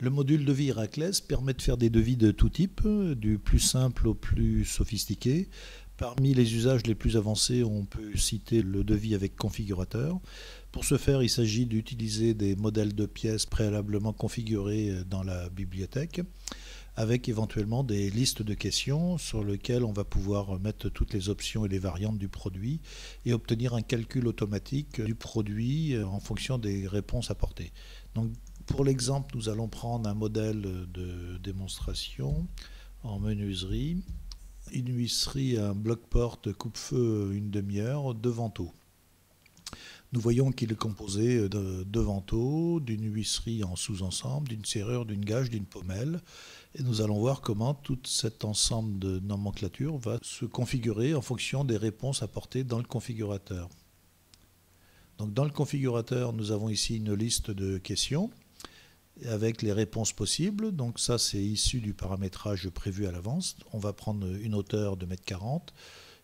Le module devis Héraclès permet de faire des devis de tout type, du plus simple au plus sophistiqué. Parmi les usages les plus avancés, on peut citer le devis avec configurateur. Pour ce faire, il s'agit d'utiliser des modèles de pièces préalablement configurés dans la bibliothèque, avec éventuellement des listes de questions sur lesquelles on va pouvoir mettre toutes les options et les variantes du produit et obtenir un calcul automatique du produit en fonction des réponses apportées. Donc, pour l'exemple, nous allons prendre un modèle de démonstration en menuiserie. Une huisserie, un bloc-porte coupe-feu une demi-heure, deux vantaux. Nous voyons qu'il est composé de deux vantaux, d'une huisserie en sous-ensemble, d'une serrure, d'une gage, d'une pommelle. Et nous allons voir comment tout cet ensemble de nomenclature va se configurer en fonction des réponses apportées dans le configurateur. Donc dans le configurateur, nous avons ici une liste de questions avec les réponses possibles. Donc ça, c'est issu du paramétrage prévu à l'avance. On va prendre une hauteur de 1,40 m,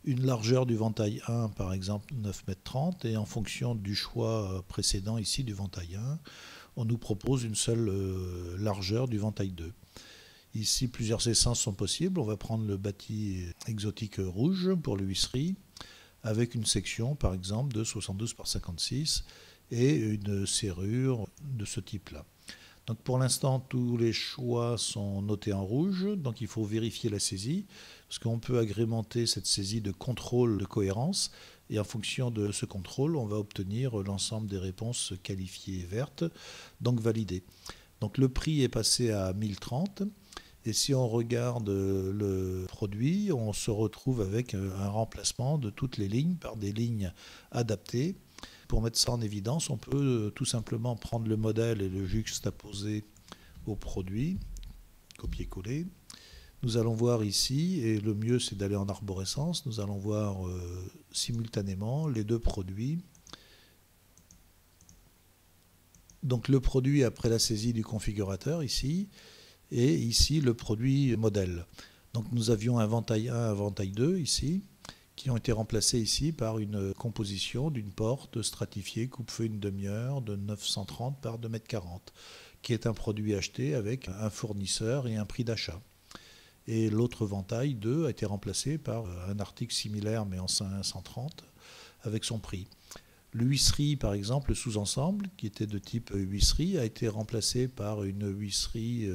une largeur du ventail 1, par exemple 9,30 m, et en fonction du choix précédent ici du ventail 1, on nous propose une seule largeur du ventail 2. Ici, plusieurs essences sont possibles. On va prendre le bâti exotique rouge pour l'huisserie, avec une section, par exemple, de 72 par 56 et une serrure de ce type-là. Donc pour l'instant, tous les choix sont notés en rouge, donc il faut vérifier la saisie, parce qu'on peut agrémenter cette saisie de contrôle de cohérence, et en fonction de ce contrôle, on va obtenir l'ensemble des réponses qualifiées vertes, donc validées. Donc le prix est passé à 1030, et si on regarde le produit, on se retrouve avec un remplacement de toutes les lignes par des lignes adaptées. Pour mettre ça en évidence, on peut tout simplement prendre le modèle et le juxtaposer au produit, copier-coller. Nous allons voir ici, et le mieux c'est d'aller en arborescence, nous allons voir simultanément les deux produits. Donc le produit après la saisie du configurateur ici, et ici le produit modèle. Donc nous avions un ventail 1, un ventail 2 ici, qui ont été remplacés ici par une composition d'une porte stratifiée coupe-feu une demi-heure de 930 par 2,40 m, qui est un produit acheté avec un fournisseur et un prix d'achat. Et l'autre ventail 2 a été remplacé par un article similaire mais en 530 avec son prix. L'huisserie, par exemple, le sous-ensemble, qui était de type huisserie, a été remplacé par une huisserie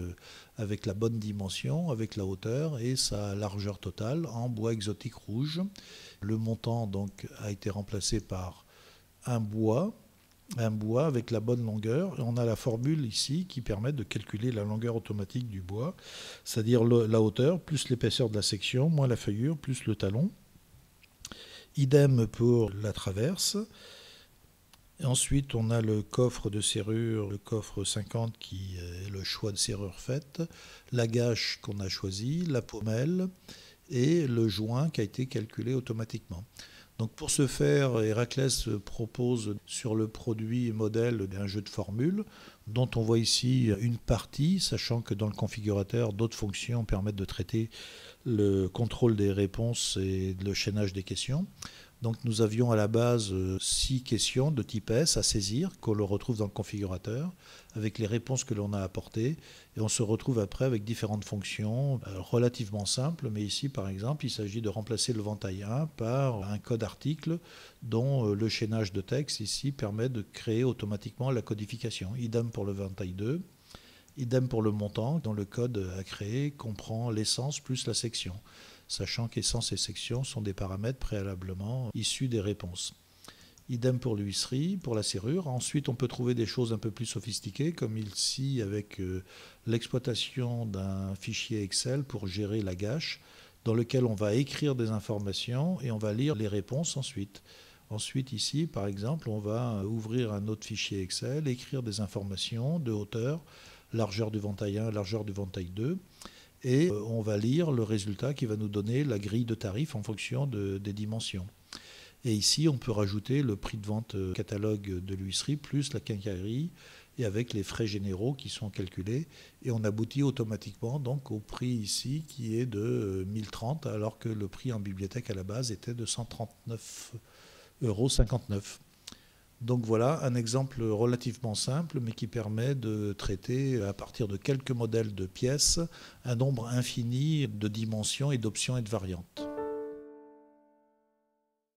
avec la bonne dimension, avec la hauteur et sa largeur totale en bois exotique rouge. Le montant donc a été remplacé par un bois avec la bonne longueur. Et on a la formule ici qui permet de calculer la longueur automatique du bois, c'est-à-dire la hauteur plus l'épaisseur de la section, moins la feuillure, plus le talon. Idem pour la traverse. Et ensuite, on a le coffre de serrure, le coffre 50 qui est le choix de serrure faite, la gâche qu'on a choisie, la pommelle et le joint qui a été calculé automatiquement. Donc pour ce faire, Héraclès propose sur le produit modèle un jeu de formules dont on voit ici une partie, sachant que dans le configurateur, d'autres fonctions permettent de traiter le contrôle des réponses et le chaînage des questions. Donc nous avions à la base 6 questions de type S à saisir, qu'on le retrouve dans le configurateur, avec les réponses que l'on a apportées. Et on se retrouve après avec différentes fonctions relativement simples. Mais ici, par exemple, il s'agit de remplacer le ventail 1 par un code article dont le chaînage de texte ici permet de créer automatiquement la codification. Idem pour le ventail 2. Idem pour le montant, dont le code à créer comprend l'essence plus la section, sachant qu'essence et section sont des paramètres préalablement issus des réponses. Idem pour l'huisserie, pour la serrure. Ensuite, on peut trouver des choses un peu plus sophistiquées, comme ici avec l'exploitation d'un fichier Excel pour gérer la gâche, dans lequel on va écrire des informations et on va lire les réponses ensuite. Ensuite, ici, par exemple, on va ouvrir un autre fichier Excel, écrire des informations de hauteur, largeur du ventail 1, largeur du ventail 2, et on va lire le résultat qui va nous donner la grille de tarifs en fonction des dimensions. Et ici, on peut rajouter le prix de vente catalogue de l'huisserie plus la quincaillerie et avec les frais généraux qui sont calculés. Et on aboutit automatiquement donc au prix ici qui est de 1030 alors que le prix en bibliothèque à la base était de 139,59 €. Donc voilà un exemple relativement simple, mais qui permet de traiter à partir de quelques modèles de pièces un nombre infini de dimensions et d'options et de variantes.